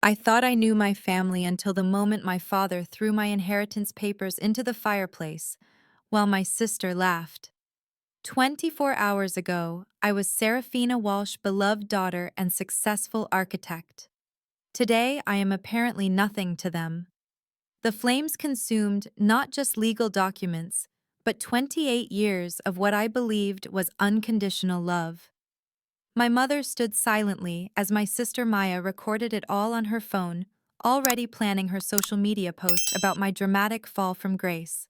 I thought I knew my family until the moment my father threw my inheritance papers into the fireplace, while my sister laughed. 24 hours ago, I was Serafina Walsh's beloved daughter and successful architect. Today, I am apparently nothing to them. The flames consumed not just legal documents, but 28 years of what I believed was unconditional love. My mother stood silently as my sister Maya recorded it all on her phone, already planning her social media post about my dramatic fall from grace.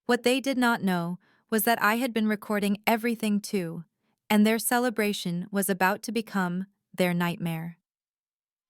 What they did not know was that I had been recording everything too, and their celebration was about to become their nightmare.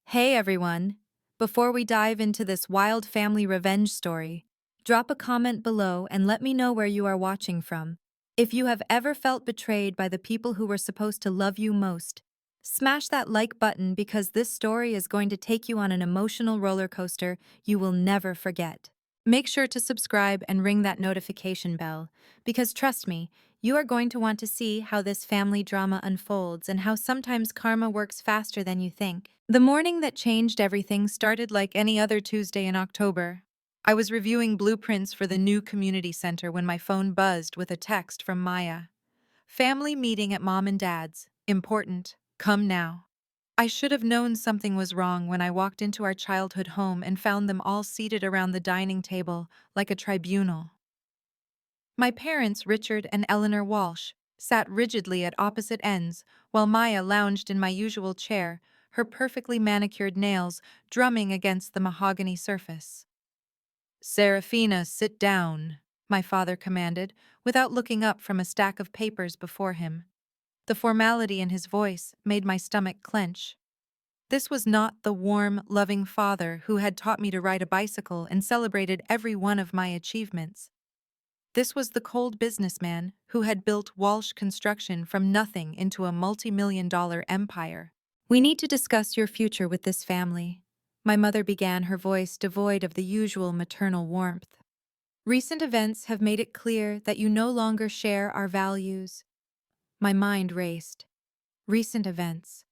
Hey everyone! Before we dive into this wild family revenge story, drop a comment below and let me know where you are watching from. If you have ever felt betrayed by the people who were supposed to love you most, smash that like button because this story is going to take you on an emotional roller coaster you will never forget. Make sure to subscribe and ring that notification bell, because trust me, you are going to want to see how this family drama unfolds and how sometimes karma works faster than you think. The morning that changed everything started like any other Tuesday in October. I was reviewing blueprints for the new community center when my phone buzzed with a text from Maya. Family meeting at mom and dad's. Important. Come now. I should have known something was wrong when I walked into our childhood home and found them all seated around the dining table like a tribunal. My parents, Richard and Eleanor Walsh, sat rigidly at opposite ends, while Maya lounged in my usual chair, her perfectly manicured nails drumming against the mahogany surface. "Serafina, sit down," my father commanded, without looking up from a stack of papers before him. The formality in his voice made my stomach clench. This was not the warm, loving father who had taught me to ride a bicycle and celebrated every one of my achievements. This was the cold businessman who had built Walsh Construction from nothing into a multi-million-dollar empire. "We need to discuss your future with this family," my mother began, her voice devoid of the usual maternal warmth. "Recent events have made it clear that you no longer share our values." My mind raced. Recent events.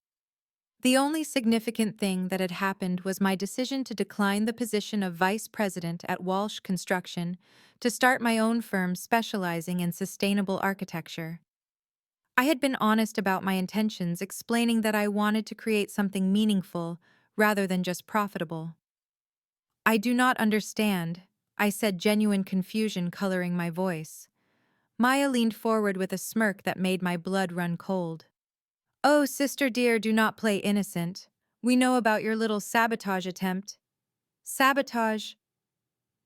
The only significant thing that had happened was my decision to decline the position of vice president at Walsh Construction to start my own firm specializing in sustainable architecture. I had been honest about my intentions, explaining that I wanted to create something meaningful rather than just profitable. "I do not understand," I said, genuine confusion coloring my voice. Maya leaned forward with a smirk that made my blood run cold. "Oh, sister dear, do not play innocent. We know about your little sabotage attempt." "Sabotage?"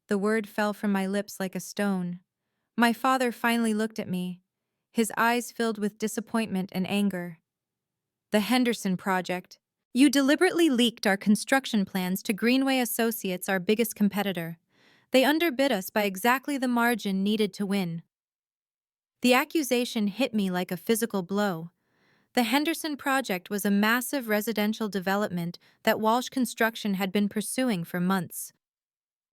The word fell from my lips like a stone. My father finally looked at me, his eyes filled with disappointment and anger. "The Henderson Project. You deliberately leaked our construction plans to Greenway Associates, our biggest competitor. They underbid us by exactly the margin needed to win." The accusation hit me like a physical blow. The Henderson Project was a massive residential development that Walsh Construction had been pursuing for months.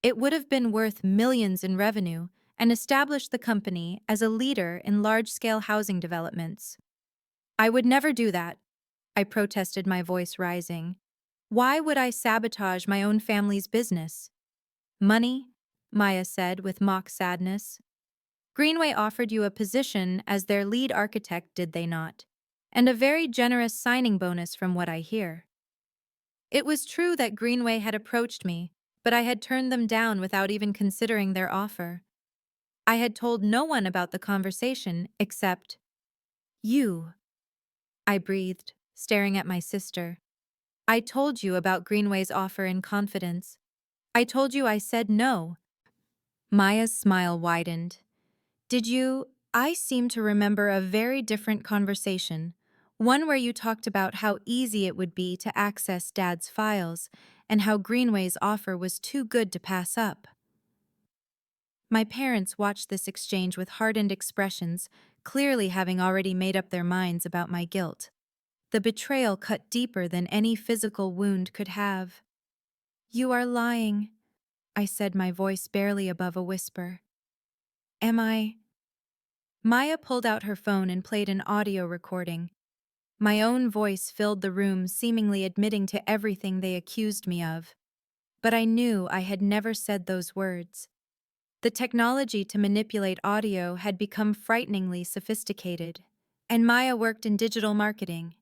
It would have been worth millions in revenue and established the company as a leader in large-scale housing developments. "I would never do that," I protested, my voice rising. "Why would I sabotage my own family's business?" "Money," Maya said with mock sadness. "Greenway offered you a position as their lead architect, did they not? And a very generous signing bonus from what I hear." It was true that Greenway had approached me, but I had turned them down without even considering their offer. I had told no one about the conversation except you. I breathed, staring at my sister. "I told you about Greenway's offer in confidence. I told you I said no." Maya's smile widened. "Did you? I seem to remember a very different conversation. One where you talked about how easy it would be to access Dad's files and how Greenway's offer was too good to pass up." My parents watched this exchange with hardened expressions, clearly having already made up their minds about my guilt. The betrayal cut deeper than any physical wound could have. "You are lying," I said, my voice barely above a whisper. "Am I?" Maya pulled out her phone and played an audio recording. My own voice filled the room, seemingly admitting to everything they accused me of. But I knew I had never said those words. The technology to manipulate audio had become frighteningly sophisticated, and Maya worked in digital marketing.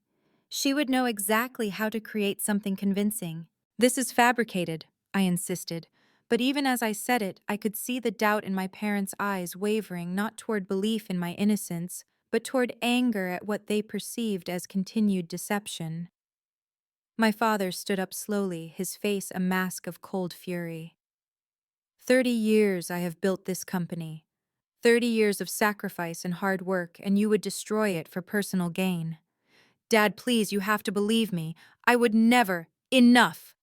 She would know exactly how to create something convincing. "This is fabricated," I insisted, but even as I said it, I could see the doubt in my parents' eyes wavering not toward belief in my innocence, but toward anger at what they perceived as continued deception. My father stood up slowly, his face a mask of cold fury. 30 years I have built this company. 30 years of sacrifice and hard work, and you would destroy it for personal gain. Dad, please, you have to believe me. I would never. Enough!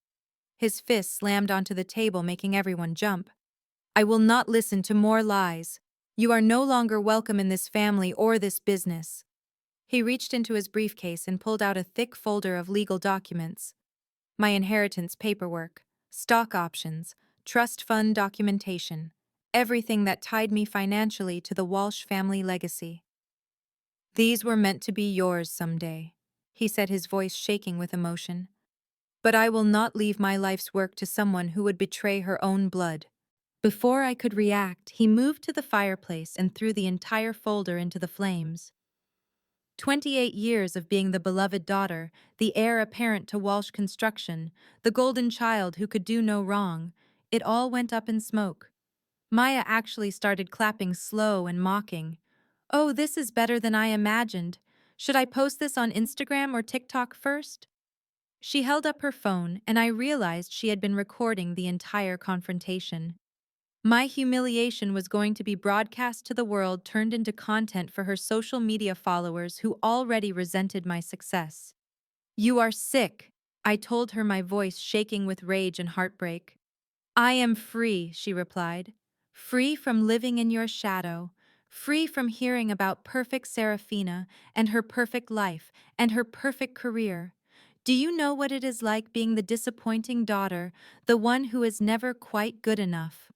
His fist slammed onto the table, making everyone jump. I will not listen to more lies. You are no longer welcome in this family or this business. He reached into his briefcase and pulled out a thick folder of legal documents. My inheritance paperwork, stock options, trust fund documentation, everything that tied me financially to the Walsh family legacy. "These were meant to be yours someday," he said, his voice shaking with emotion. "But I will not leave my life's work to someone who would betray her own blood." Before I could react, he moved to the fireplace and threw the entire folder into the flames. 28 years of being the beloved daughter, the heir apparent to Walsh Construction, the golden child who could do no wrong, it all went up in smoke. Maya actually started clapping slow and mocking. "Oh, this is better than I imagined. Should I post this on Instagram or TikTok first?" She held up her phone, and I realized she had been recording the entire confrontation. My humiliation was going to be broadcast to the world, turned into content for her social media followers who already resented my success. "You are sick," I told her, my voice shaking with rage and heartbreak. "I am free," she replied. "Free from living in your shadow. Free from hearing about perfect Serafina and her perfect life and her perfect career. Do you know what it is like being the disappointing daughter, the one who is never quite good enough?"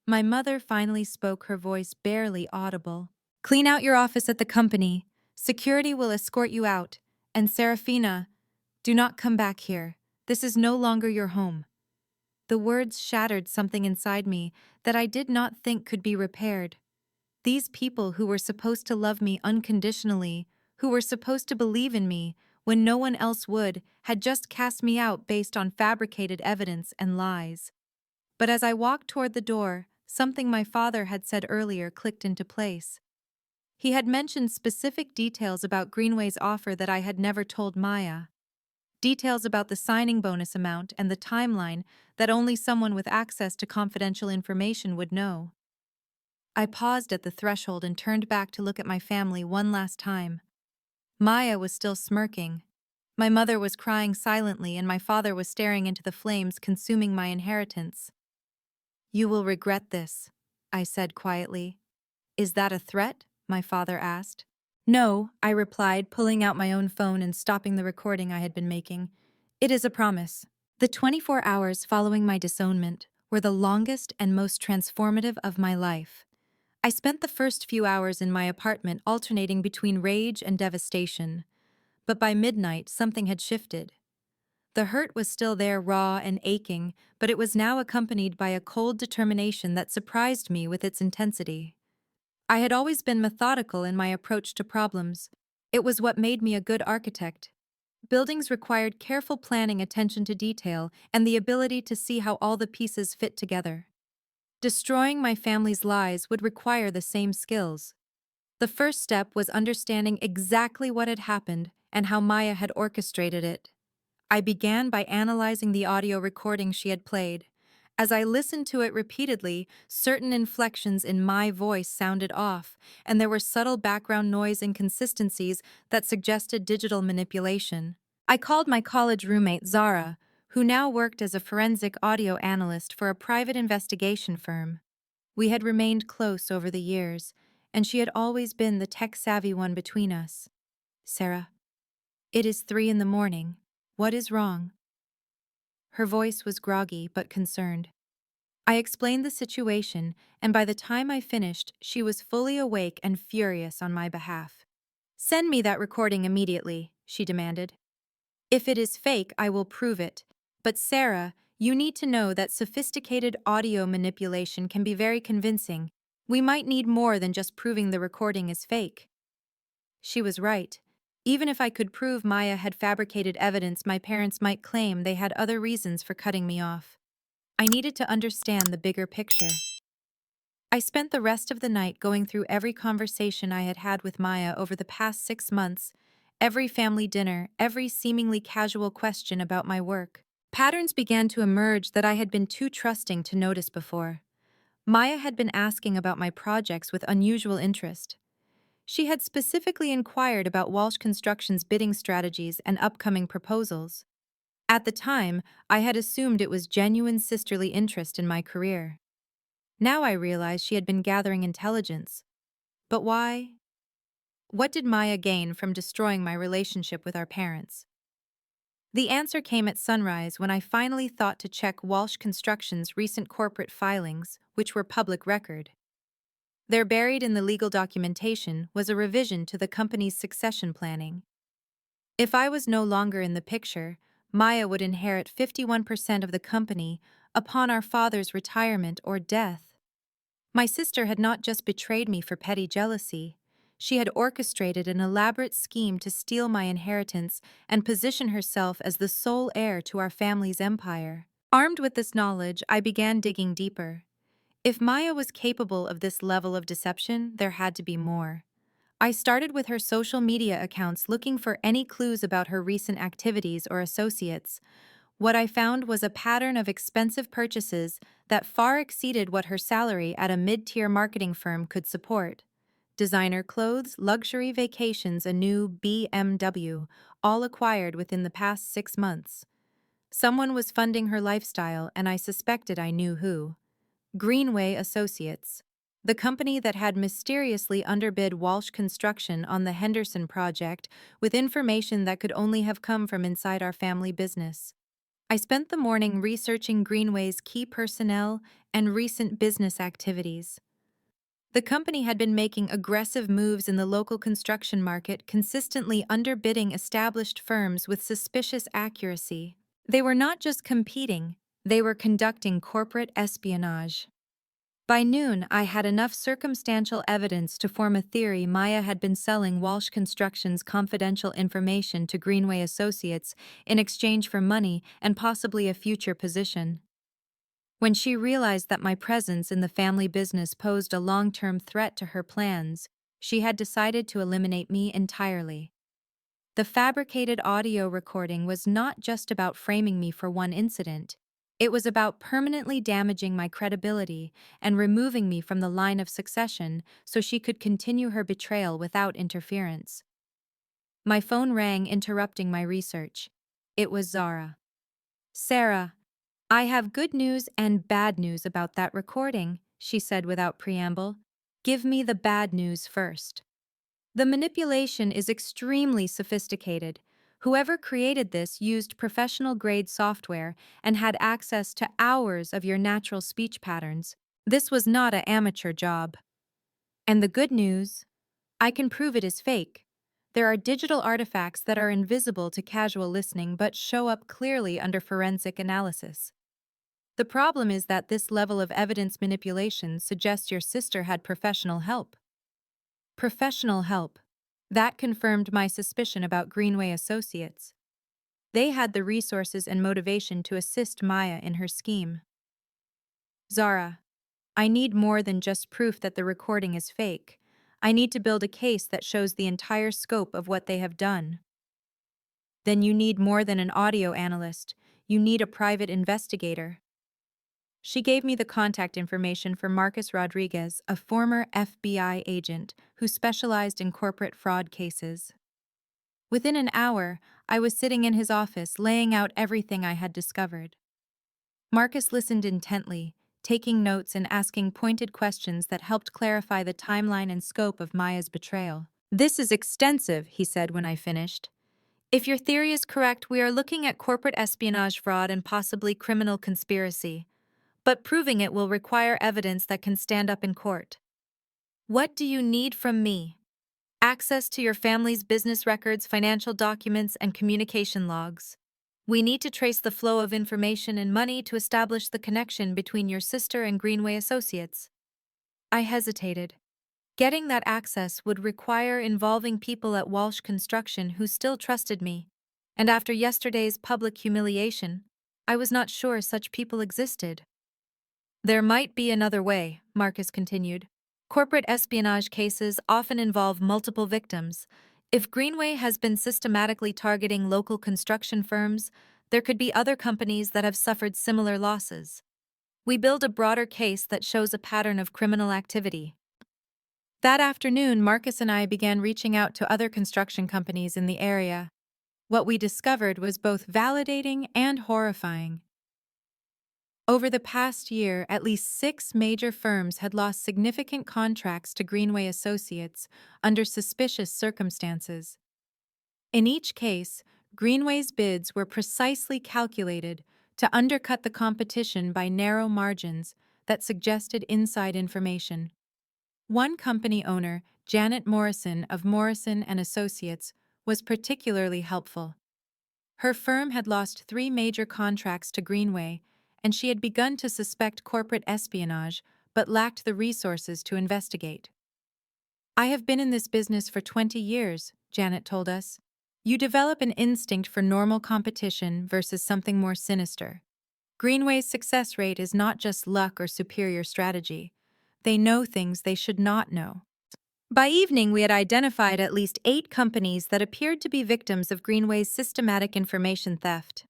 My mother finally spoke, her voice barely audible. "Clean out your office at the company. Security will escort you out. And Serafina, do not come back here. This is no longer your home." The words shattered something inside me that I did not think could be repaired. These people who were supposed to love me unconditionally, who were supposed to believe in me when no one else would, had just cast me out based on fabricated evidence and lies. But as I walked toward the door, something my father had said earlier clicked into place. He had mentioned specific details about Greenway's offer that I had never told Maya. Details about the signing bonus amount and the timeline that only someone with access to confidential information would know. I paused at the threshold and turned back to look at my family one last time. Maya was still smirking. My mother was crying silently, and my father was staring into the flames consuming my inheritance. "You will regret this," I said quietly. "Is that a threat?" my father asked. "No," I replied, pulling out my own phone and stopping the recording I had been making. "It is a promise." The 24 hours following my disownment were the longest and most transformative of my life. I spent the first few hours in my apartment alternating between rage and devastation. But by midnight, something had shifted. The hurt was still there, raw and aching, but it was now accompanied by a cold determination that surprised me with its intensity. I had always been methodical in my approach to problems. It was what made me a good architect. Buildings required careful planning, attention to detail, and the ability to see how all the pieces fit together. Destroying my family's lies would require the same skills. The first step was understanding exactly what had happened and how Maya had orchestrated it. I began by analyzing the audio recording she had played. As I listened to it repeatedly, certain inflections in my voice sounded off, and there were subtle background noise inconsistencies that suggested digital manipulation. I called my college roommate Zara, who now worked as a forensic audio analyst for a private investigation firm. We had remained close over the years, and she had always been the tech-savvy one between us. "Sarah, it is 3 in the morning. What is wrong?" Her voice was groggy but concerned. I explained the situation, and by the time I finished, she was fully awake and furious on my behalf. "Send me that recording immediately," she demanded. If it is fake, I will prove it. But Sarah, you need to know that sophisticated audio manipulation can be very convincing. We might need more than just proving the recording is fake. She was right. Even if I could prove Maya had fabricated evidence, my parents might claim they had other reasons for cutting me off. I needed to understand the bigger picture. I spent the rest of the night going through every conversation I had had with Maya over the past 6 months, every family dinner, every seemingly casual question about my work. Patterns began to emerge that I had been too trusting to notice before. Maya had been asking about my projects with unusual interest. She had specifically inquired about Walsh Construction's bidding strategies and upcoming proposals. At the time, I had assumed it was genuine sisterly interest in my career. Now I realized she had been gathering intelligence. But why? What did Maya gain from destroying my relationship with our parents? The answer came at sunrise when I finally thought to check Walsh Construction's recent corporate filings, which were public record. There, buried in the legal documentation, was a revision to the company's succession planning. If I was no longer in the picture, Maya would inherit 51% of the company upon our father's retirement or death. My sister had not just betrayed me for petty jealousy. She had orchestrated an elaborate scheme to steal my inheritance and position herself as the sole heir to our family's empire. Armed with this knowledge, I began digging deeper. If Maya was capable of this level of deception, there had to be more. I started with her social media accounts, looking for any clues about her recent activities or associates. What I found was a pattern of expensive purchases that far exceeded what her salary at a mid-tier marketing firm could support. Designer clothes, luxury vacations, a new BMW, all acquired within the past 6 months. Someone was funding her lifestyle, and I suspected I knew who. Greenway Associates, the company that had mysteriously underbid Walsh Construction on the Henderson project with information that could only have come from inside our family business. I spent the morning researching Greenway's key personnel and recent business activities. The company had been making aggressive moves in the local construction market, consistently underbidding established firms with suspicious accuracy. They were not just competing, they were conducting corporate espionage. By noon, I had enough circumstantial evidence to form a theory Maya had been selling Walsh Construction's confidential information to Greenway Associates in exchange for money and possibly a future position. When she realized that my presence in the family business posed a long-term threat to her plans, she had decided to eliminate me entirely. The fabricated audio recording was not just about framing me for one incident. It was about permanently damaging my credibility and removing me from the line of succession so she could continue her betrayal without interference. My phone rang, interrupting my research. It was Zara. "Sarah, I have good news and bad news about that recording," she said without preamble. "Give me the bad news first. The manipulation is extremely sophisticated. Whoever created this used professional-grade software and had access to hours of your natural speech patterns. This was not an amateur job. And the good news? I can prove it is fake. There are digital artifacts that are invisible to casual listening but show up clearly under forensic analysis. The problem is that this level of evidence manipulation suggests your sister had professional help. Professional help. That confirmed my suspicion about Greenway Associates. They had the resources and motivation to assist Maya in her scheme. Zara, I need more than just proof that the recording is fake. I need to build a case that shows the entire scope of what they have done. Then you need more than an audio analyst. You need a private investigator. She gave me the contact information for Marcus Rodriguez, a former FBI agent who specialized in corporate fraud cases. Within an hour, I was sitting in his office laying out everything I had discovered. Marcus listened intently, taking notes and asking pointed questions that helped clarify the timeline and scope of Maya's betrayal. "This is extensive," he said when I finished. "If your theory is correct, we are looking at corporate espionage, fraud, and possibly criminal conspiracy. But proving it will require evidence that can stand up in court. What do you need from me?" Access to your family's business records, financial documents, and communication logs. We need to trace the flow of information and money to establish the connection between your sister and Greenway Associates. I hesitated. Getting that access would require involving people at Walsh Construction who still trusted me. And after yesterday's public humiliation, I was not sure such people existed. There might be another way, Marcus continued. Corporate espionage cases often involve multiple victims. If Greenway has been systematically targeting local construction firms, there could be other companies that have suffered similar losses. We build a broader case that shows a pattern of criminal activity. That afternoon, Marcus and I began reaching out to other construction companies in the area. What we discovered was both validating and horrifying. Over the past year, at least 6 major firms had lost significant contracts to Greenway Associates under suspicious circumstances. In each case, Greenway's bids were precisely calculated to undercut the competition by narrow margins that suggested inside information. One company owner, Janet Morrison of Morrison and Associates, was particularly helpful. Her firm had lost 3 major contracts to Greenway, and she had begun to suspect corporate espionage but lacked the resources to investigate. "I have been in this business for 20 years, Janet told us. You develop an instinct for normal competition versus something more sinister. Greenway's success rate is not just luck or superior strategy. They know things they should not know." By evening, we had identified at least 8 companies that appeared to be victims of Greenway's systematic information theft.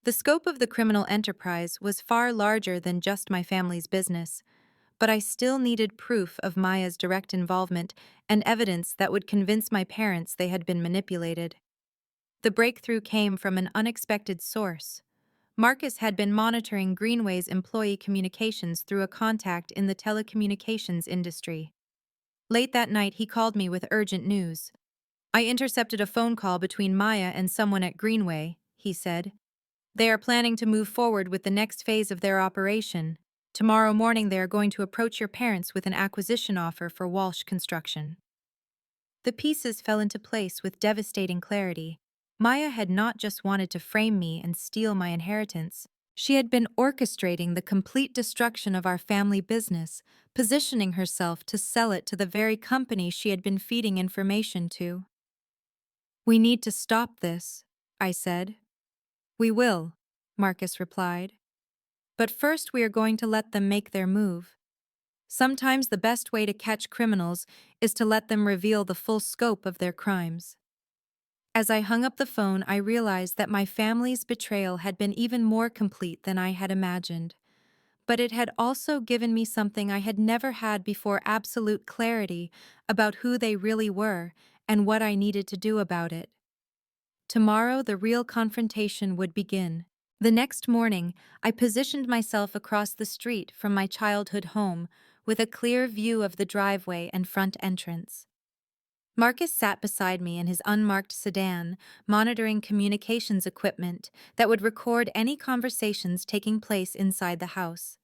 The scope of the criminal enterprise was far larger than just my family's business, but I still needed proof of Maya's direct involvement and evidence that would convince my parents they had been manipulated. The breakthrough came from an unexpected source. Marcus had been monitoring Greenway's employee communications through a contact in the telecommunications industry. Late that night, he called me with urgent news. "I intercepted a phone call between Maya and someone at Greenway," he said. "They are planning to move forward with the next phase of their operation. Tomorrow morning they are going to approach your parents with an acquisition offer for Walsh Construction." The pieces fell into place with devastating clarity. Maya had not just wanted to frame me and steal my inheritance. She had been orchestrating the complete destruction of our family business, positioning herself to sell it to the very company she had been feeding information to. "We need to stop this," I said. "We will," Marcus replied. "But first we are going to let them make their move. Sometimes the best way to catch criminals is to let them reveal the full scope of their crimes." As I hung up the phone, I realized that my family's betrayal had been even more complete than I had imagined. But it had also given me something I had never had before: absolute clarity about who they really were and what I needed to do about it. Tomorrow, the real confrontation would begin. The next morning, I positioned myself across the street from my childhood home, with a clear view of the driveway and front entrance. Marcus sat beside me in his unmarked sedan, monitoring communications equipment that would record any conversations taking place inside the house.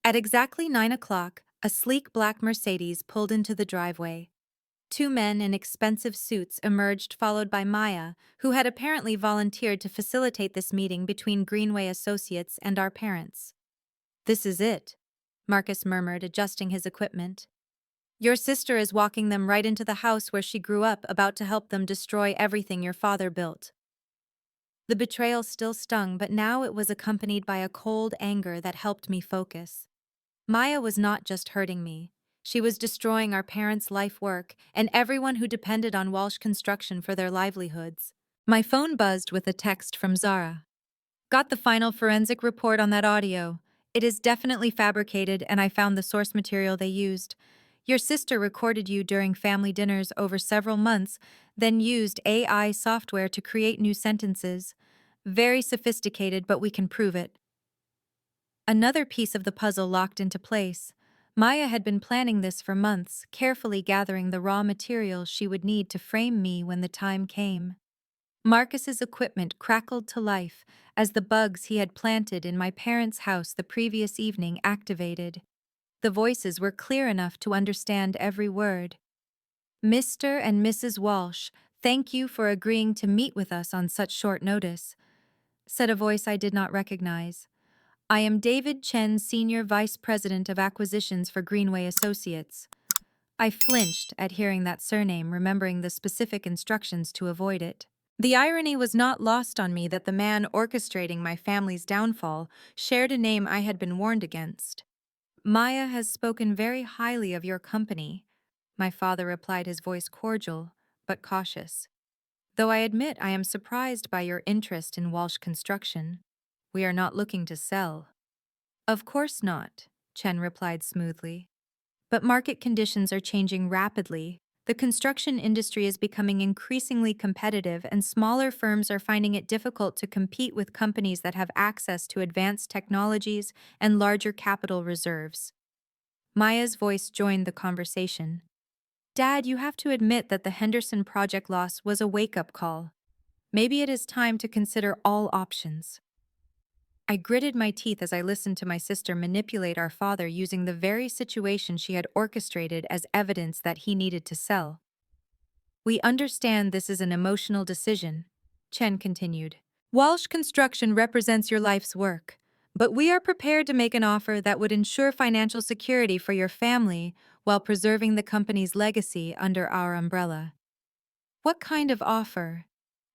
At exactly 9 o'clock, a sleek black Mercedes pulled into the driveway. 2 men in expensive suits emerged, followed by Maya, who had apparently volunteered to facilitate this meeting between Greenway Associates and our parents. "This is it," Marcus murmured, adjusting his equipment. "Your sister is walking them right into the house where she grew up, about to help them destroy everything your father built." The betrayal still stung, but now it was accompanied by a cold anger that helped me focus. Maya was not just hurting me. She was destroying our parents' life work and everyone who depended on Walsh Construction for their livelihoods. My phone buzzed with a text from Zara. "Got the final forensic report on that audio. It is definitely fabricated, and I found the source material they used. Your sister recorded you during family dinners over several months, then used AI software to create new sentences. Very sophisticated, but we can prove it." Another piece of the puzzle locked into place. Maya had been planning this for months, carefully gathering the raw materials she would need to frame me when the time came. Marcus's equipment crackled to life as the bugs he had planted in my parents' house the previous evening activated. The voices were clear enough to understand every word. Mr. and Mrs. Walsh, thank you for agreeing to meet with us on such short notice, said a voice I did not recognize. I am David Chen, Senior Vice President of Acquisitions for Greenway Associates. I flinched at hearing that surname, remembering the specific instructions to avoid it. The irony was not lost on me that the man orchestrating my family's downfall shared a name I had been warned against. Maya has spoken very highly of your company, my father replied, his voice cordial, but cautious. Though I admit I am surprised by your interest in Walsh Construction. We are not looking to sell. Of course not, Chen replied smoothly. But market conditions are changing rapidly. The construction industry is becoming increasingly competitive, and smaller firms are finding it difficult to compete with companies that have access to advanced technologies and larger capital reserves. Maya's voice joined the conversation. Dad, you have to admit that the Henderson project loss was a wake-up call. Maybe it is time to consider all options. I gritted my teeth as I listened to my sister manipulate our father using the very situation she had orchestrated as evidence that he needed to sell. We understand this is an emotional decision, Chen continued. Walsh Construction represents your life's work, but we are prepared to make an offer that would ensure financial security for your family while preserving the company's legacy under our umbrella. What kind of offer?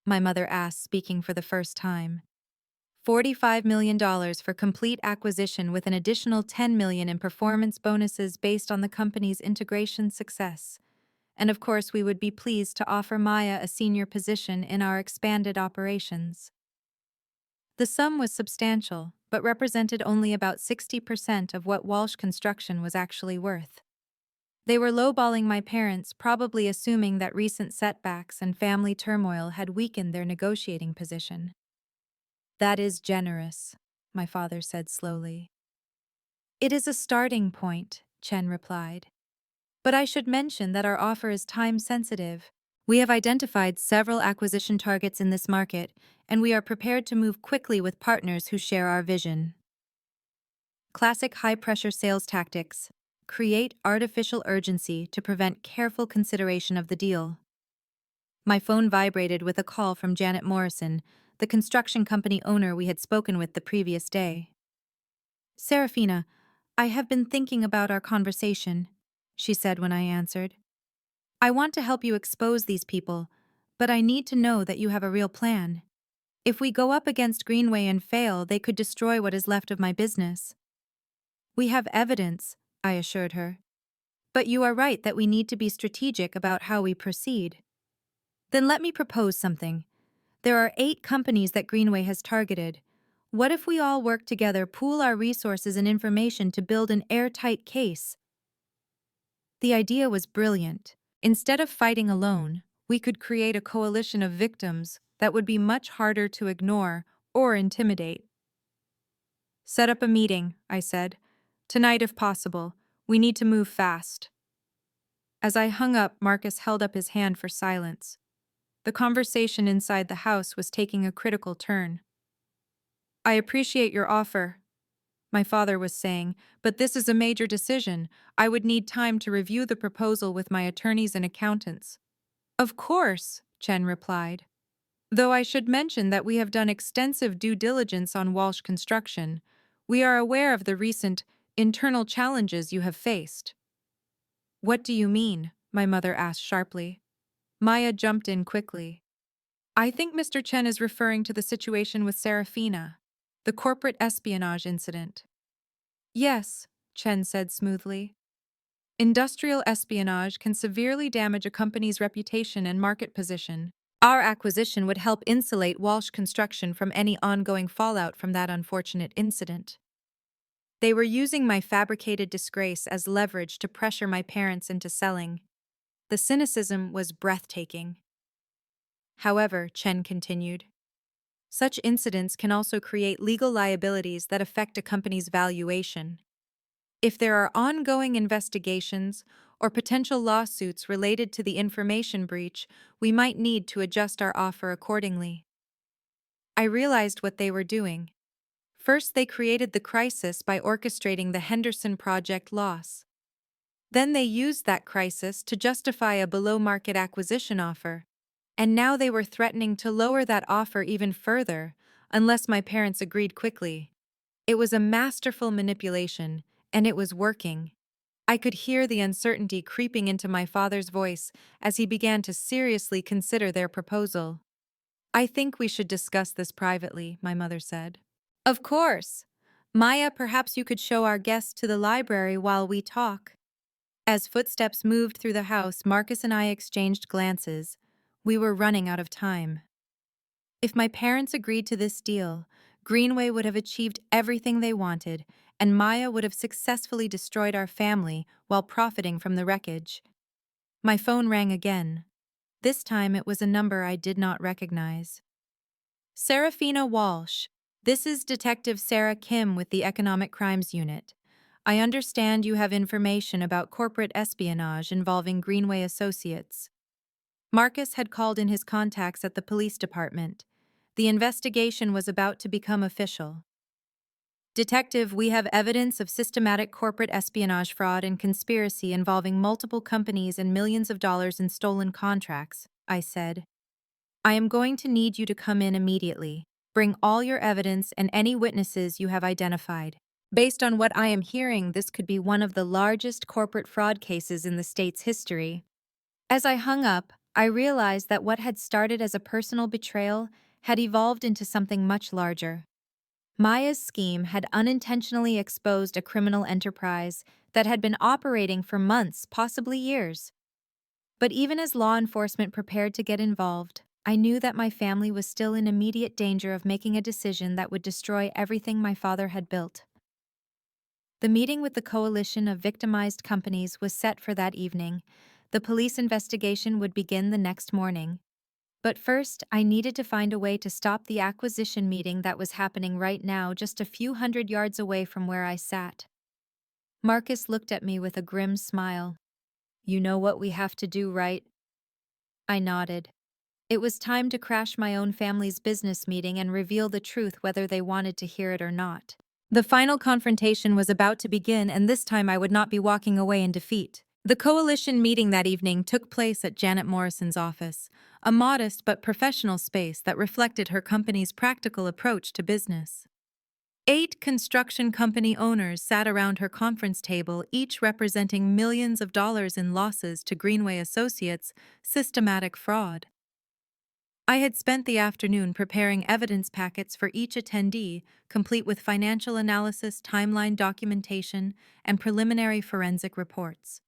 My mother asked, speaking for the first time. $45 million for complete acquisition with an additional $10 million in performance bonuses based on the company's integration success. And of course, we would be pleased to offer Maya a senior position in our expanded operations. The sum was substantial, but represented only about 60% of what Walsh Construction was actually worth. They were lowballing my parents, probably assuming that recent setbacks and family turmoil had weakened their negotiating position. That is generous, my father said slowly. It is a starting point, Chen replied. But I should mention that our offer is time-sensitive. We have identified several acquisition targets in this market, and we are prepared to move quickly with partners who share our vision. Classic high-pressure sales tactics. Create artificial urgency to prevent careful consideration of the deal. My phone vibrated with a call from Janet Morrison, the construction company owner we had spoken with the previous day. Serafina, I have been thinking about our conversation, she said when I answered. I want to help you expose these people, but I need to know that you have a real plan. If we go up against Greenway and fail, they could destroy what is left of my business. We have evidence, I assured her. But you are right that we need to be strategic about how we proceed. Then let me propose something. There are 8 companies that Greenway has targeted. What if we all work together, pool our resources and information to build an airtight case? The idea was brilliant. Instead of fighting alone, we could create a coalition of victims that would be much harder to ignore or intimidate. Set up a meeting, I said. Tonight if possible. We need to move fast. As I hung up, Marcus held up his hand for silence. The conversation inside the house was taking a critical turn. I appreciate your offer, my father was saying, but this is a major decision. I would need time to review the proposal with my attorneys and accountants. Of course, Chen replied. Though I should mention that we have done extensive due diligence on Walsh Construction. We are aware of the recent internal challenges you have faced. What do you mean? My mother asked sharply. Maya jumped in quickly. I think Mr. Chen is referring to the situation with Serafina, the corporate espionage incident. Yes, Chen said smoothly. Industrial espionage can severely damage a company's reputation and market position. Our acquisition would help insulate Walsh Construction from any ongoing fallout from that unfortunate incident. They were using my fabricated disgrace as leverage to pressure my parents into selling. The cynicism was breathtaking. However, Chen continued, such incidents can also create legal liabilities that affect a company's valuation. If there are ongoing investigations or potential lawsuits related to the information breach, we might need to adjust our offer accordingly. I realized what they were doing. First, they created the crisis by orchestrating the Henderson project loss. Then they used that crisis to justify a below-market acquisition offer. And now they were threatening to lower that offer even further, unless my parents agreed quickly. It was a masterful manipulation, and it was working. I could hear the uncertainty creeping into my father's voice as he began to seriously consider their proposal. "I think we should discuss this privately," my mother said. "Of course. Maya, perhaps you could show our guests to the library while we talk." As footsteps moved through the house, Marcus and I exchanged glances. We were running out of time. If my parents agreed to this deal, Greenway would have achieved everything they wanted, and Maya would have successfully destroyed our family while profiting from the wreckage. My phone rang again. This time it was a number I did not recognize. "Serafina Walsh, this is Detective Sarah Kim with the Economic Crimes Unit. I understand you have information about corporate espionage involving Greenway Associates." Marcus had called in his contacts at the police department. The investigation was about to become official. "Detective, we have evidence of systematic corporate espionage fraud and conspiracy involving multiple companies and millions of dollars in stolen contracts," I said. "I am going to need you to come in immediately. Bring all your evidence and any witnesses you have identified. Based on what I am hearing, this could be one of the largest corporate fraud cases in the state's history." As I hung up, I realized that what had started as a personal betrayal had evolved into something much larger. Maya's scheme had unintentionally exposed a criminal enterprise that had been operating for months, possibly years. But even as law enforcement prepared to get involved, I knew that my family was still in immediate danger of making a decision that would destroy everything my father had built. The meeting with the coalition of victimized companies was set for that evening. The police investigation would begin the next morning. But first, I needed to find a way to stop the acquisition meeting that was happening right now just a few hundred yards away from where I sat. Marcus looked at me with a grim smile. "You know what we have to do, right?" I nodded. It was time to crash my own family's business meeting and reveal the truth whether they wanted to hear it or not. The final confrontation was about to begin, and this time I would not be walking away in defeat. The coalition meeting that evening took place at Janet Morrison's office, a modest but professional space that reflected her company's practical approach to business. 8 construction company owners sat around her conference table, each representing millions of dollars in losses to Greenway Associates' systematic fraud. I had spent the afternoon preparing evidence packets for each attendee, complete with financial analysis, timeline documentation, and preliminary forensic reports.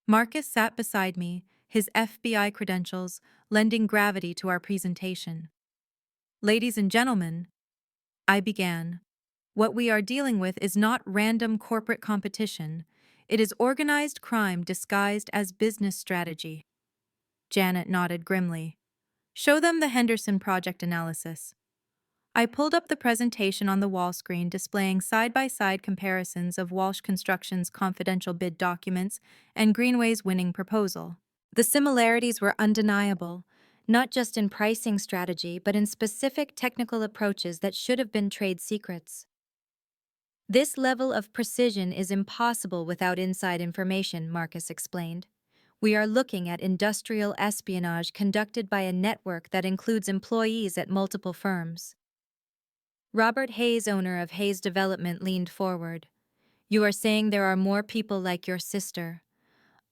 Marcus sat beside me, his FBI credentials lending gravity to our presentation. "Ladies and gentlemen," I began, "what we are dealing with is not random corporate competition. It is organized crime disguised as business strategy." Janet nodded grimly. "Show them the Henderson Project analysis." I pulled up the presentation on the wall screen displaying side-by-side comparisons of Walsh Construction's confidential bid documents and Greenway's winning proposal. The similarities were undeniable, not just in pricing strategy but in specific technical approaches that should have been trade secrets. "This level of precision is impossible without inside information," Marcus explained. "We are looking at industrial espionage conducted by a network that includes employees at multiple firms." Robert Hayes, owner of Hayes Development, leaned forward. "You are saying there are more people like your sister,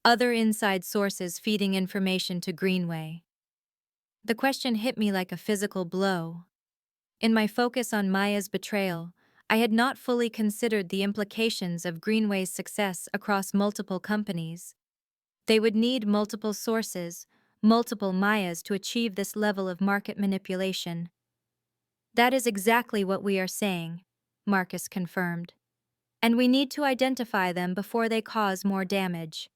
other inside sources feeding information to Greenway?" The question hit me like a physical blow. In my focus on Maya's betrayal, I had not fully considered the implications of Greenway's success across multiple companies. They would need multiple sources, multiple Mayas to achieve this level of market manipulation. "That is exactly what we are saying," Marcus confirmed. "And we need to identify them before they cause more damage."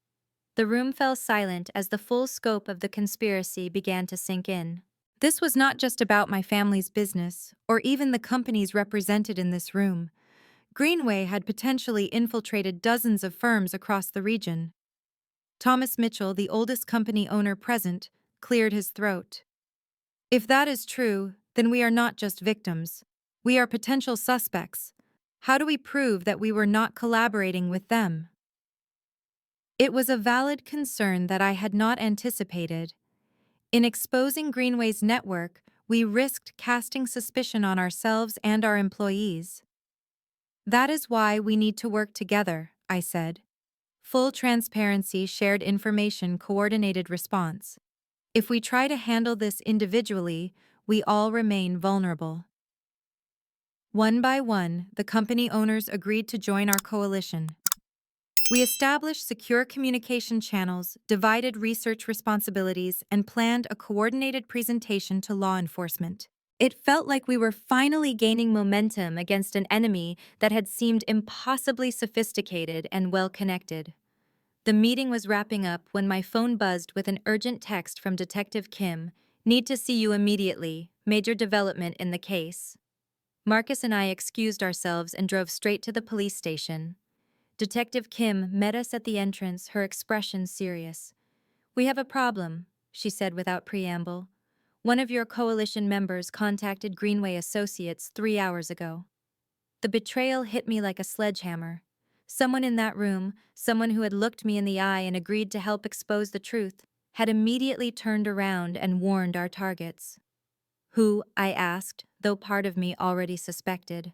The room fell silent as the full scope of the conspiracy began to sink in. This was not just about my family's business, or even the companies represented in this room. Greenway had potentially infiltrated dozens of firms across the region. Thomas Mitchell, the oldest company owner present, cleared his throat. "If that is true, then we are not just victims. We are potential suspects. How do we prove that we were not collaborating with them?" It was a valid concern that I had not anticipated. In exposing Greenway's network, we risked casting suspicion on ourselves and our employees. That is why we need to work together, I said. Full transparency, shared information, coordinated response. If we try to handle this individually, we all remain vulnerable. One by one, the company owners agreed to join our coalition. We established secure communication channels, divided research responsibilities, and planned a coordinated presentation to law enforcement. It felt like we were finally gaining momentum against an enemy that had seemed impossibly sophisticated and well-connected. The meeting was wrapping up when my phone buzzed with an urgent text from Detective Kim. "Need to see you immediately. Major development in the case." Marcus and I excused ourselves and drove straight to the police station. Detective Kim met us at the entrance, her expression serious. "We have a problem," she said without preamble. "One of your coalition members contacted Greenway Associates 3 hours ago." The betrayal hit me like a sledgehammer. Someone in that room, someone who had looked me in the eye and agreed to help expose the truth, had immediately turned around and warned our targets. "Who?" I asked, though part of me already suspected.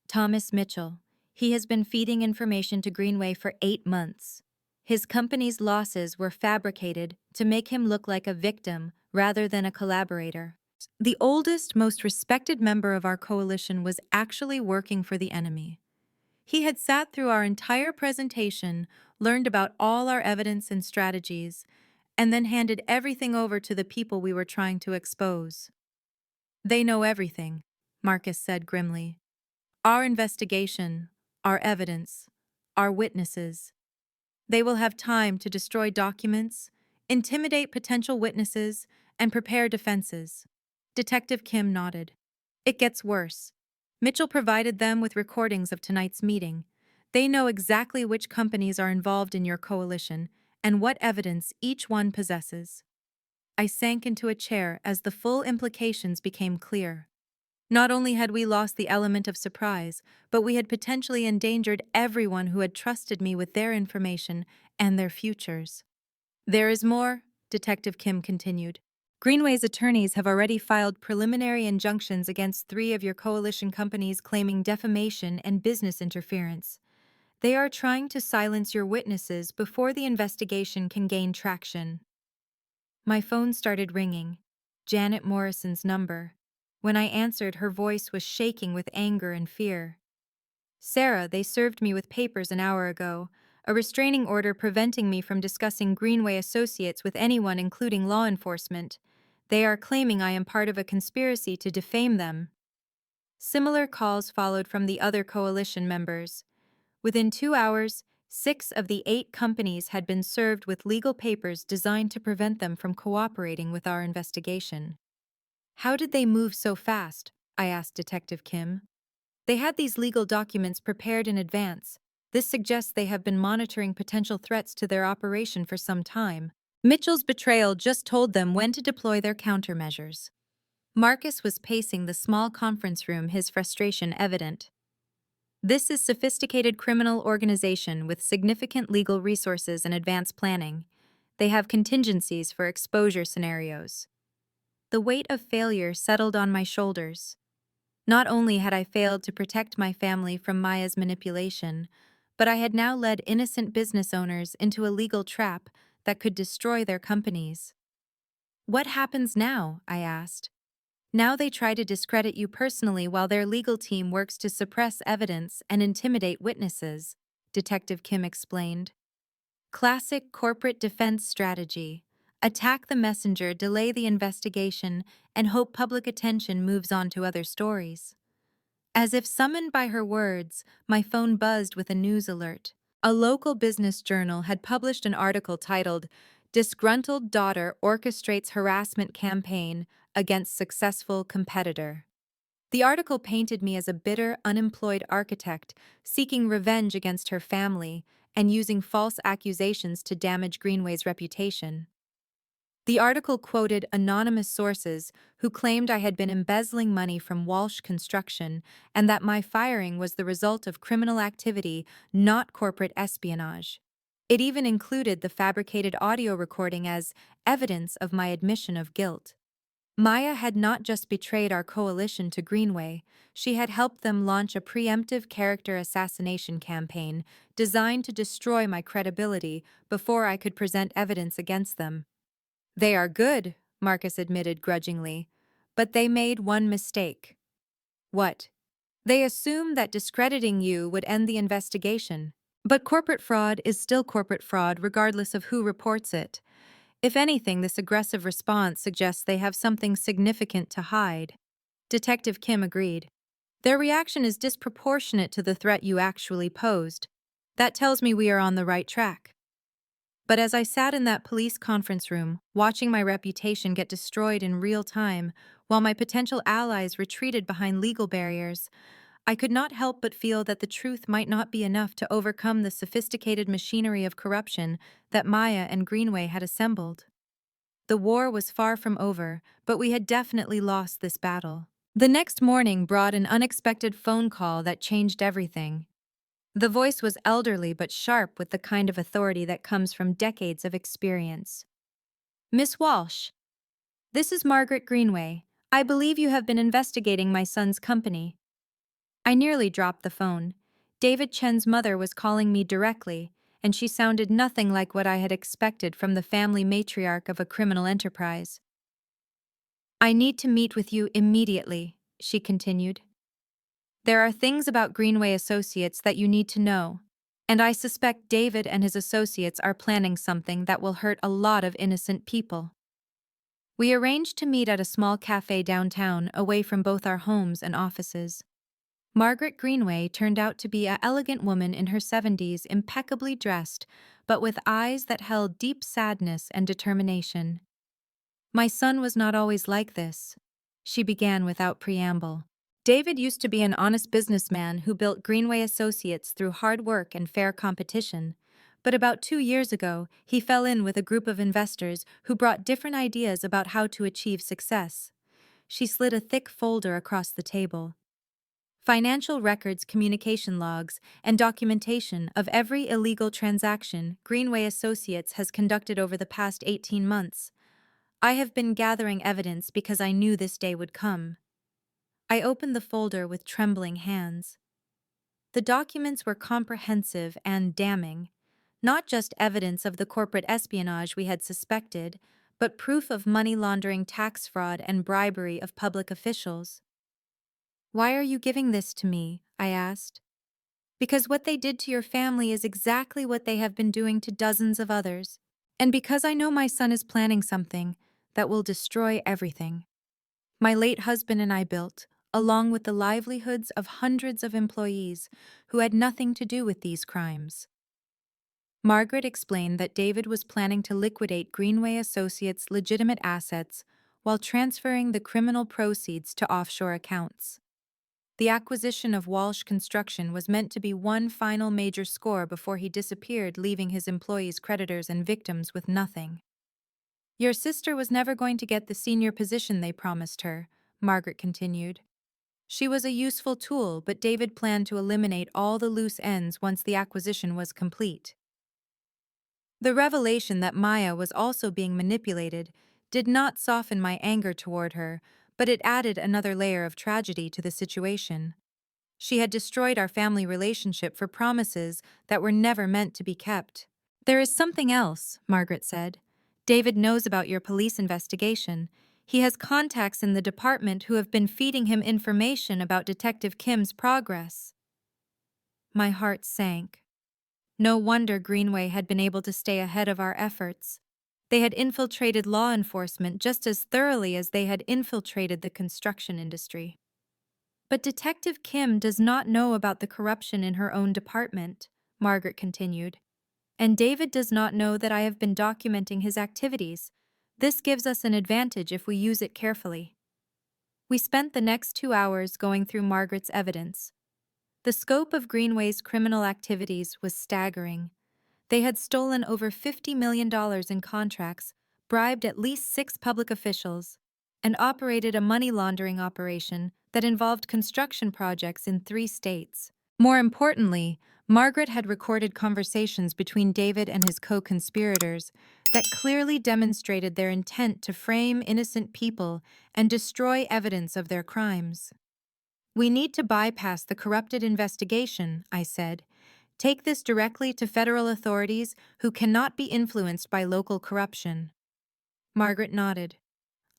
"Thomas Mitchell. He has been feeding information to Greenway for 8 months. His company's losses were fabricated to make him look like a victim rather than a collaborator." The oldest, most respected member of our coalition was actually working for the enemy. He had sat through our entire presentation, learned about all our evidence and strategies, and then handed everything over to the people we were trying to expose. "They know everything," Marcus said grimly. "Our investigation, our evidence, our witnesses. They will have time to destroy documents, intimidate potential witnesses, and prepare defenses." Detective Kim nodded. "It gets worse. Mitchell provided them with recordings of tonight's meeting. They know exactly which companies are involved in your coalition and what evidence each one possesses." I sank into a chair as the full implications became clear. Not only had we lost the element of surprise, but we had potentially endangered everyone who had trusted me with their information and their futures. "There is more," Detective Kim continued. "Greenway's attorneys have already filed preliminary injunctions against 3 of your coalition companies claiming defamation and business interference. They are trying to silence your witnesses before the investigation can gain traction." My phone started ringing. Janet Morrison's number. When I answered, her voice was shaking with anger and fear. "Sarah, they served me with papers an hour ago. A restraining order preventing me from discussing Greenway Associates with anyone, including law enforcement. They are claiming I am part of a conspiracy to defame them." Similar calls followed from the other coalition members. Within 2 hours, 6 of the 8 companies had been served with legal papers designed to prevent them from cooperating with our investigation. "How did they move so fast?" I asked Detective Kim. "They had these legal documents prepared in advance. This suggests they have been monitoring potential threats to their operation for some time. Mitchell's betrayal just told them when to deploy their countermeasures." Marcus was pacing the small conference room, his frustration evident. "This is sophisticated criminal organization with significant legal resources and advanced planning. They have contingencies for exposure scenarios." The weight of failure settled on my shoulders. Not only had I failed to protect my family from Maya's manipulation, but I had now led innocent business owners into a legal trap that could destroy their companies. "What happens now?" I asked. "Now they try to discredit you personally while their legal team works to suppress evidence and intimidate witnesses," Detective Kim explained. "Classic corporate defense strategy. Attack the messenger, delay the investigation, and hope public attention moves on to other stories." As if summoned by her words, my phone buzzed with a news alert. A local business journal had published an article titled, "Disgruntled Daughter Orchestrates Harassment Campaign Against Successful Competitor." The article painted me as a bitter, unemployed architect seeking revenge against her family and using false accusations to damage Greenway's reputation. The article quoted anonymous sources who claimed I had been embezzling money from Walsh Construction and that my firing was the result of criminal activity, not corporate espionage. It even included the fabricated audio recording as evidence of my admission of guilt. Maya had not just betrayed our coalition to Greenway, she had helped them launch a preemptive character assassination campaign designed to destroy my credibility before I could present evidence against them. They are good, Marcus admitted grudgingly, but they made one mistake. What? They assumed that discrediting you would end the investigation. But corporate fraud is still corporate fraud regardless of who reports it. If anything, this aggressive response suggests they have something significant to hide. Detective Kim agreed. Their reaction is disproportionate to the threat you actually posed. That tells me we are on the right track. But as I sat in that police conference room, watching my reputation get destroyed in real time, while my potential allies retreated behind legal barriers, I could not help but feel that the truth might not be enough to overcome the sophisticated machinery of corruption that Maya and Greenway had assembled. The war was far from over, but we had definitely lost this battle. The next morning brought an unexpected phone call that changed everything. The voice was elderly but sharp with the kind of authority that comes from decades of experience. Miss Walsh, this is Margaret Greenway. I believe you have been investigating my son's company. I nearly dropped the phone. David Chen's mother was calling me directly, and she sounded nothing like what I had expected from the family matriarch of a criminal enterprise. I need to meet with you immediately, she continued. There are things about Greenway Associates that you need to know, and I suspect David and his associates are planning something that will hurt a lot of innocent people. We arranged to meet at a small cafe downtown, away from both our homes and offices. Margaret Greenway turned out to be an elegant woman in her 70s, impeccably dressed, but with eyes that held deep sadness and determination. My son was not always like this, she began without preamble. David used to be an honest businessman who built Greenway Associates through hard work and fair competition. But about 2 years ago, he fell in with a group of investors who brought different ideas about how to achieve success. She slid a thick folder across the table. Financial records, communication logs, and documentation of every illegal transaction Greenway Associates has conducted over the past 18 months. I have been gathering evidence because I knew this day would come. I opened the folder with trembling hands. The documents were comprehensive and damning, not just evidence of the corporate espionage we had suspected, but proof of money laundering, tax fraud, and bribery of public officials. Why are you giving this to me? I asked. Because what they did to your family is exactly what they have been doing to dozens of others. And because I know my son is planning something that will destroy everything my late husband and I built, along with the livelihoods of hundreds of employees who had nothing to do with these crimes. Margaret explained that David was planning to liquidate Greenway Associates' legitimate assets while transferring the criminal proceeds to offshore accounts. The acquisition of Walsh Construction was meant to be one final major score before he disappeared, leaving his employees, creditors, and victims with nothing. Your sister was never going to get the senior position they promised her, Margaret continued. She was a useful tool, but David planned to eliminate all the loose ends once the acquisition was complete. The revelation that Maya was also being manipulated did not soften my anger toward her, but it added another layer of tragedy to the situation. She had destroyed our family relationship for promises that were never meant to be kept. There is something else, Margaret said. David knows about your police investigation. He has contacts in the department who have been feeding him information about Detective Kim's progress. My heart sank. No wonder Greenway had been able to stay ahead of our efforts. They had infiltrated law enforcement just as thoroughly as they had infiltrated the construction industry. But Detective Kim does not know about the corruption in her own department, Margaret continued. And David does not know that I have been documenting his activities. This gives us an advantage if we use it carefully. We spent the next 2 hours going through Margaret's evidence. The scope of Greenway's criminal activities was staggering. They had stolen over $50 million in contracts, bribed at least 6 public officials, and operated a money laundering operation that involved construction projects in 3 states. More importantly, Margaret had recorded conversations between David and his co-conspirators that clearly demonstrated their intent to frame innocent people and destroy evidence of their crimes. "We need to bypass the corrupted investigation," I said. "Take this directly to federal authorities who cannot be influenced by local corruption." Margaret nodded.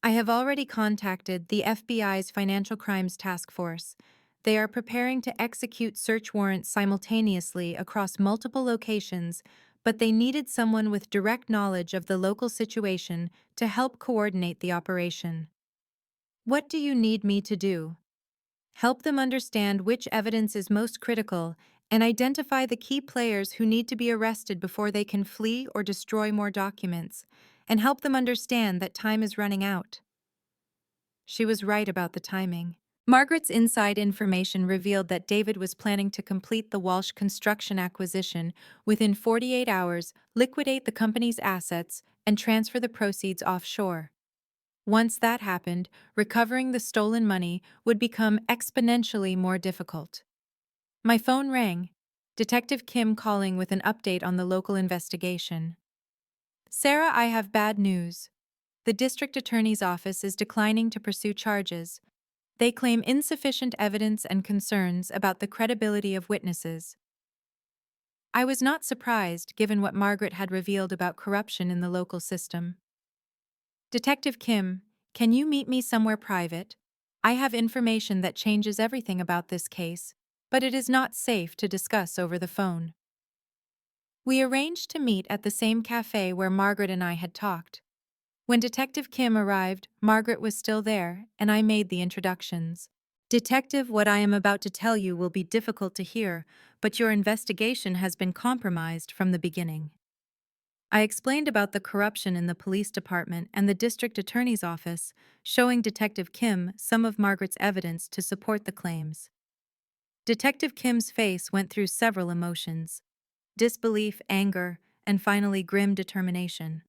"I have already contacted the FBI's Financial Crimes Task Force. They are preparing to execute search warrants simultaneously across multiple locations, but they needed someone with direct knowledge of the local situation to help coordinate the operation." "What do you need me to do?" "Help them understand which evidence is most critical and identify the key players who need to be arrested before they can flee or destroy more documents, and help them understand that time is running out." She was right about the timing. Margaret's inside information revealed that David was planning to complete the Walsh Construction acquisition within 48 hours, liquidate the company's assets, and transfer the proceeds offshore. Once that happened, recovering the stolen money would become exponentially more difficult. My phone rang. Detective Kim calling with an update on the local investigation. "Sarah, I have bad news. The district attorney's office is declining to pursue charges. They claim insufficient evidence and concerns about the credibility of witnesses." I was not surprised, given what Margaret had revealed about corruption in the local system. "Detective Kim, can you meet me somewhere private? I have information that changes everything about this case, but it is not safe to discuss over the phone." We arranged to meet at the same cafe where Margaret and I had talked. When Detective Kim arrived, Margaret was still there, and I made the introductions. "Detective, what I am about to tell you will be difficult to hear, but your investigation has been compromised from the beginning." I explained about the corruption in the police department and the district attorney's office, showing Detective Kim some of Margaret's evidence to support the claims. Detective Kim's face went through several emotions: disbelief, anger, and finally grim determination.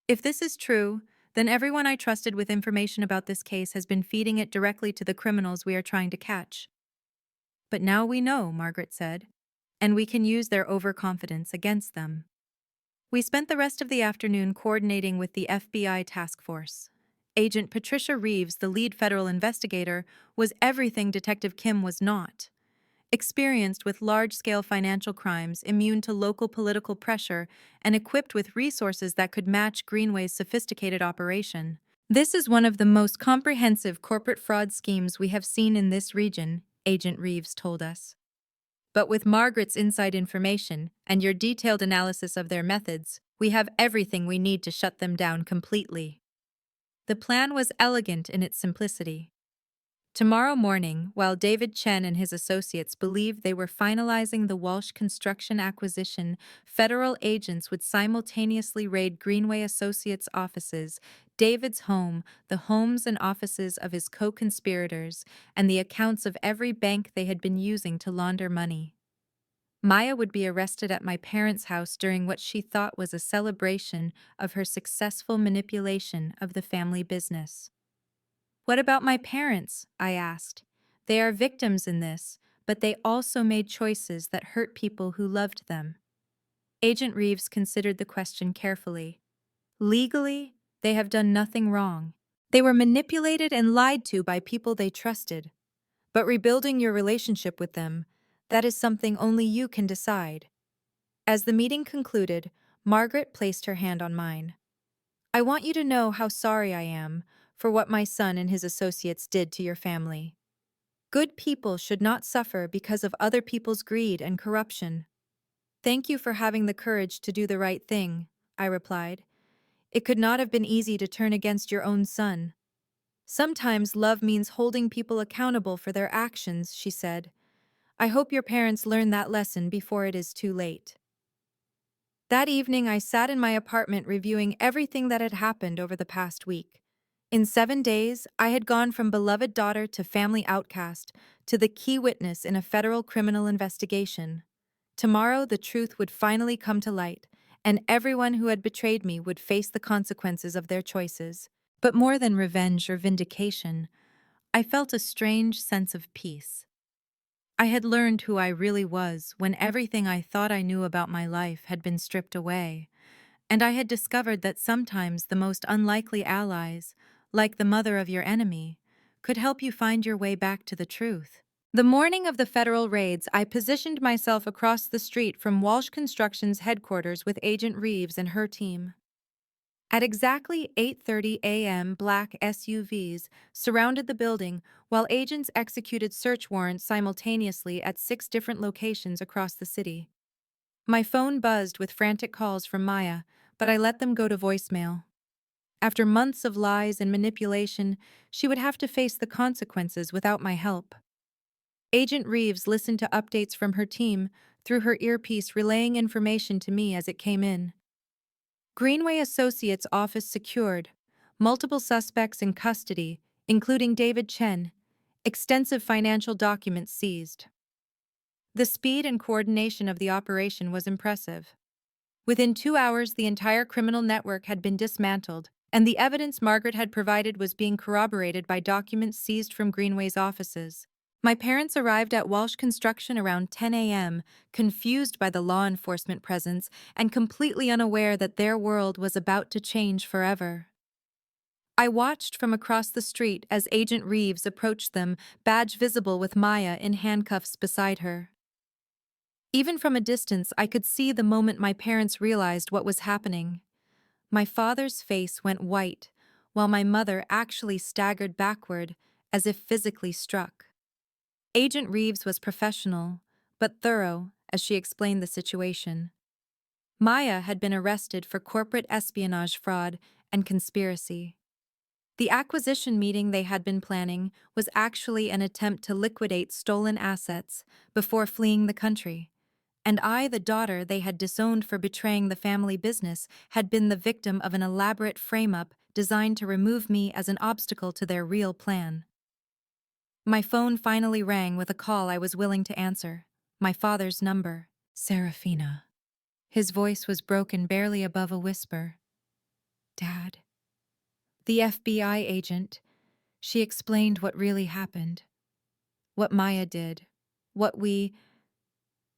"If this is true, then everyone I trusted with information about this case has been feeding it directly to the criminals we are trying to catch." "But now we know," Margaret said, "and we can use their overconfidence against them." We spent the rest of the afternoon coordinating with the FBI task force. Agent Patricia Reeves, the lead federal investigator, was everything Detective Kim was not. Experienced with large-scale financial crimes, immune to local political pressure, and equipped with resources that could match Greenway's sophisticated operation. "This is one of the most comprehensive corporate fraud schemes we have seen in this region," Agent Reeves told us. "But with Margaret's inside information and your detailed analysis of their methods, we have everything we need to shut them down completely." The plan was elegant in its simplicity. Tomorrow morning, while David Chen and his associates believed they were finalizing the Walsh Construction acquisition, federal agents would simultaneously raid Greenway Associates' offices, David's home, the homes and offices of his co-conspirators, and the accounts of every bank they had been using to launder money. Maya would be arrested at my parents' house during what she thought was a celebration of her successful manipulation of the family business. "What about my parents?" I asked. "They are victims in this, but they also made choices that hurt people who loved them." Agent Reeves considered the question carefully. "Legally, they have done nothing wrong. They were manipulated and lied to by people they trusted. But rebuilding your relationship with them, that is something only you can decide." As the meeting concluded, Margaret placed her hand on mine. "I want you to know how sorry I am for what my son and his associates did to your family. Good people should not suffer because of other people's greed and corruption." "Thank you for having the courage to do the right thing," I replied. "It could not have been easy to turn against your own son." "Sometimes love means holding people accountable for their actions," she said. "I hope your parents learn that lesson before it is too late." That evening, I sat in my apartment reviewing everything that had happened over the past week. In 7 days, I had gone from beloved daughter to family outcast to the key witness in a federal criminal investigation. Tomorrow, the truth would finally come to light, and everyone who had betrayed me would face the consequences of their choices. But more than revenge or vindication, I felt a strange sense of peace. I had learned who I really was when everything I thought I knew about my life had been stripped away, and I had discovered that sometimes the most unlikely allies, like the mother of your enemy, could help you find your way back to the truth. The morning of the federal raids, I positioned myself across the street from Walsh Construction's headquarters with Agent Reeves and her team. At exactly 8:30 a.m., black SUVs surrounded the building while agents executed search warrants simultaneously at 6 different locations across the city. My phone buzzed with frantic calls from Maya, but I let them go to voicemail. After months of lies and manipulation, she would have to face the consequences without my help. Agent Reeves listened to updates from her team through her earpiece, relaying information to me as it came in. Greenway Associates' office secured, multiple suspects in custody, including David Chen, extensive financial documents seized. The speed and coordination of the operation was impressive. Within 2 hours, the entire criminal network had been dismantled, and the evidence Margaret had provided was being corroborated by documents seized from Greenway's offices. My parents arrived at Walsh Construction around 10 a.m., confused by the law enforcement presence and completely unaware that their world was about to change forever. I watched from across the street as Agent Reeves approached them, badge visible with Maya in handcuffs beside her. Even from a distance, I could see the moment my parents realized what was happening. My father's face went white, while my mother actually staggered backward, as if physically struck. Agent Reeves was professional, but thorough, as she explained the situation. Maya had been arrested for corporate espionage, fraud, and conspiracy. The acquisition meeting they had been planning was actually an attempt to liquidate stolen assets before fleeing the country. And I, the daughter they had disowned for betraying the family business, had been the victim of an elaborate frame-up designed to remove me as an obstacle to their real plan. My phone finally rang with a call I was willing to answer. My father's number. Serafina. His voice was broken barely above a whisper. Dad. The FBI agent. She explained what really happened. What Maya did. What we...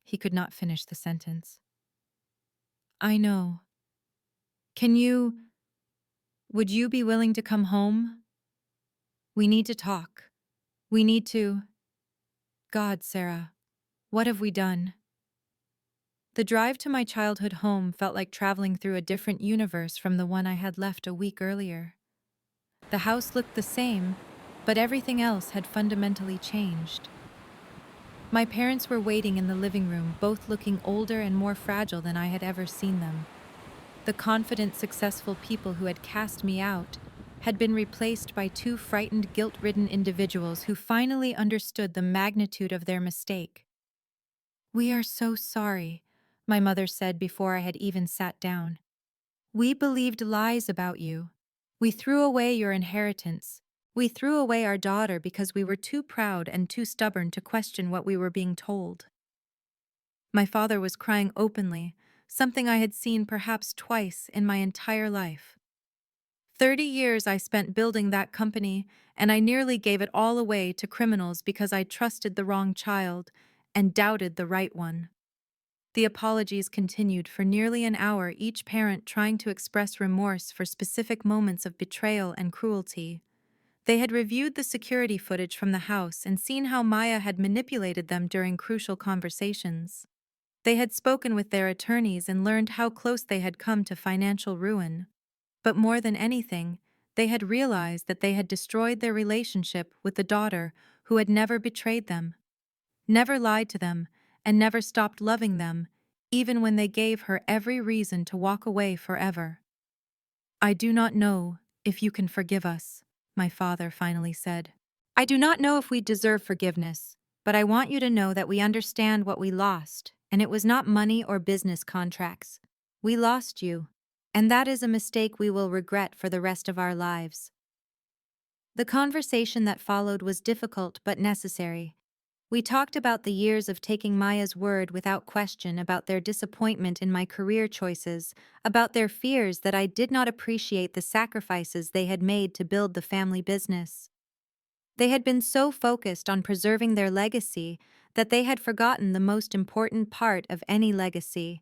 He could not finish the sentence. I know. Would you be willing to come home? We need to talk. We need to... God, Sarah, what have we done? The drive to my childhood home felt like traveling through a different universe from the one I had left a week earlier. The house looked the same, but everything else had fundamentally changed. My parents were waiting in the living room, both looking older and more fragile than I had ever seen them. The confident, successful people who had cast me out had been replaced by two frightened, guilt-ridden individuals who finally understood the magnitude of their mistake. We are so sorry, my mother said before I had even sat down. We believed lies about you. We threw away your inheritance. We threw away our daughter because we were too proud and too stubborn to question what we were being told. My father was crying openly, something I had seen perhaps twice in my entire life. 30 years I spent building that company, and I nearly gave it all away to criminals because I trusted the wrong child and doubted the right one. The apologies continued for nearly an hour, each parent trying to express remorse for specific moments of betrayal and cruelty. They had reviewed the security footage from the house and seen how Maya had manipulated them during crucial conversations. They had spoken with their attorneys and learned how close they had come to financial ruin. But more than anything, they had realized that they had destroyed their relationship with the daughter who had never betrayed them, never lied to them, and never stopped loving them, even when they gave her every reason to walk away forever. I do not know if you can forgive us, my father finally said. I do not know if we deserve forgiveness, but I want you to know that we understand what we lost, and it was not money or business contracts. We lost you, and that is a mistake we will regret for the rest of our lives. The conversation that followed was difficult but necessary. We talked about the years of taking Maya's word without question, about their disappointment in my career choices, about their fears that I did not appreciate the sacrifices they had made to build the family business. They had been so focused on preserving their legacy that they had forgotten the most important part of any legacy: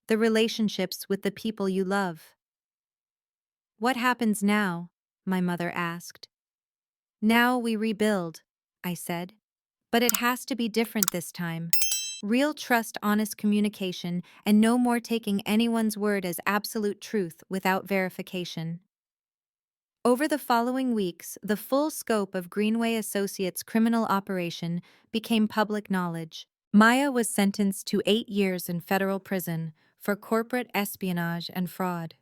the relationships with the people you love. "What happens now?" my mother asked. "Now we rebuild," I said. "But it has to be different this time. Real trust, honest communication, and no more taking anyone's word as absolute truth without verification." Over the following weeks, the full scope of Greenway Associates' criminal operation became public knowledge. Maya was sentenced to 8 years in federal prison for corporate espionage and fraud.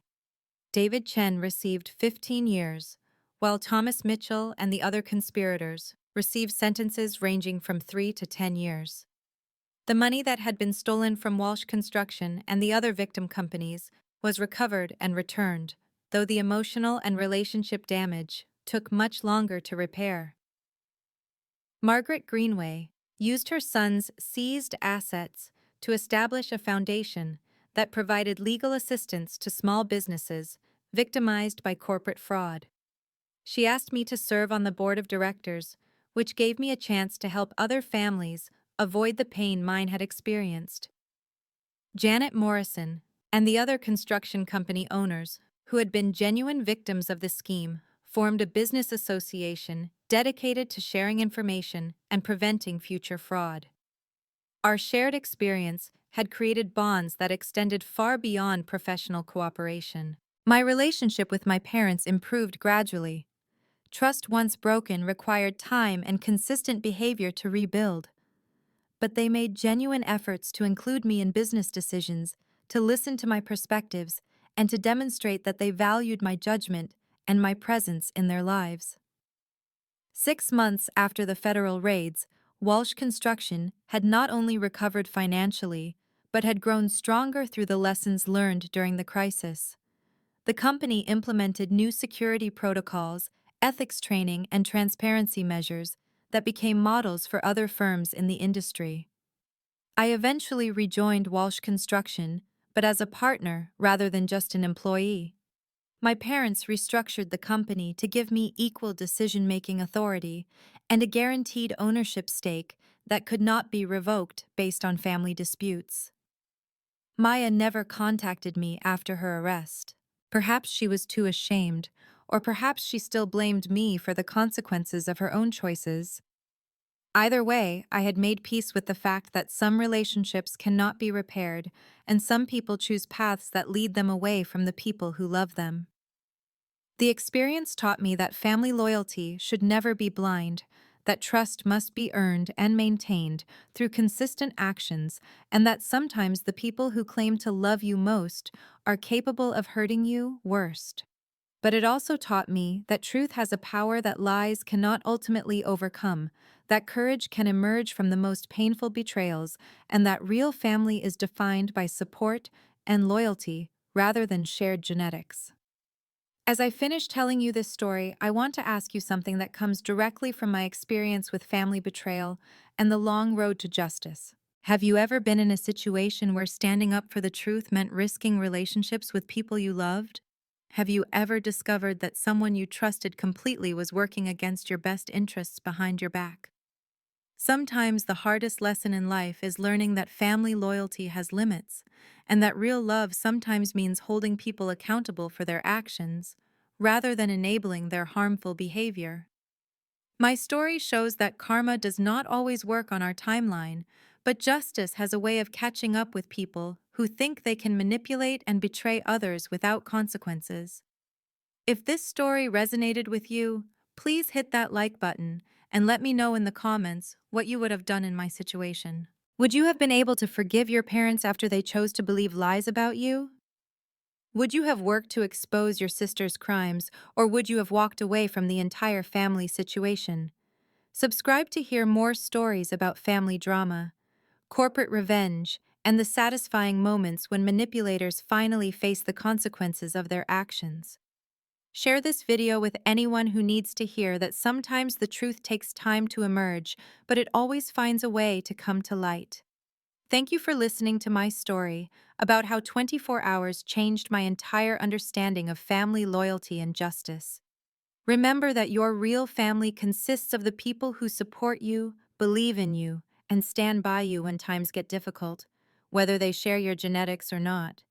David Chen received 15 years, while Thomas Mitchell and the other conspirators received sentences ranging from 3 to 10 years. The money that had been stolen from Walsh Construction and the other victim companies was recovered and returned, though the emotional and relationship damage took much longer to repair. Margaret Greenway used her son's seized assets to establish a foundation that provided legal assistance to small businesses victimized by corporate fraud. She asked me to serve on the board of directors, which gave me a chance to help other families avoid the pain mine had experienced. Janet Morrison and the other construction company owners, who had been genuine victims of the scheme, formed a business association dedicated to sharing information and preventing future fraud. Our shared experience had created bonds that extended far beyond professional cooperation. My relationship with my parents improved gradually. Trust once broken required time and consistent behavior to rebuild. But they made genuine efforts to include me in business decisions, to listen to my perspectives, and to demonstrate that they valued my judgment and my presence in their lives. 6 months after the federal raids, Walsh Construction had not only recovered financially, but had grown stronger through the lessons learned during the crisis. The company implemented new security protocols, ethics training, and transparency measures that became models for other firms in the industry. I eventually rejoined Walsh Construction, but as a partner rather than just an employee. My parents restructured the company to give me equal decision-making authority and a guaranteed ownership stake that could not be revoked based on family disputes. Maya never contacted me after her arrest. Perhaps she was too ashamed, or perhaps she still blamed me for the consequences of her own choices. Either way, I had made peace with the fact that some relationships cannot be repaired, and some people choose paths that lead them away from the people who love them. The experience taught me that family loyalty should never be blind, that trust must be earned and maintained through consistent actions, and that sometimes the people who claim to love you most are capable of hurting you worst. But it also taught me that truth has a power that lies cannot ultimately overcome, that courage can emerge from the most painful betrayals, and that real family is defined by support and loyalty rather than shared genetics. As I finish telling you this story, I want to ask you something that comes directly from my experience with family betrayal and the long road to justice. Have you ever been in a situation where standing up for the truth meant risking relationships with people you loved? Have you ever discovered that someone you trusted completely was working against your best interests behind your back? Sometimes the hardest lesson in life is learning that family loyalty has limits, and that real love sometimes means holding people accountable for their actions, rather than enabling their harmful behavior. My story shows that karma does not always work on our timeline, but justice has a way of catching up with people who think they can manipulate and betray others without consequences. If this story resonated with you, please hit that like button and let me know in the comments what you would have done in my situation. Would you have been able to forgive your parents after they chose to believe lies about you? Would you have worked to expose your sister's crimes, or would you have walked away from the entire family situation? Subscribe to hear more stories about family drama, corporate revenge, and the satisfying moments when manipulators finally face the consequences of their actions. Share this video with anyone who needs to hear that sometimes the truth takes time to emerge, but it always finds a way to come to light. Thank you for listening to my story about how 24 hours changed my entire understanding of family loyalty and justice. Remember that your real family consists of the people who support you, believe in you, and stand by you when times get difficult, whether they share your genetics or not.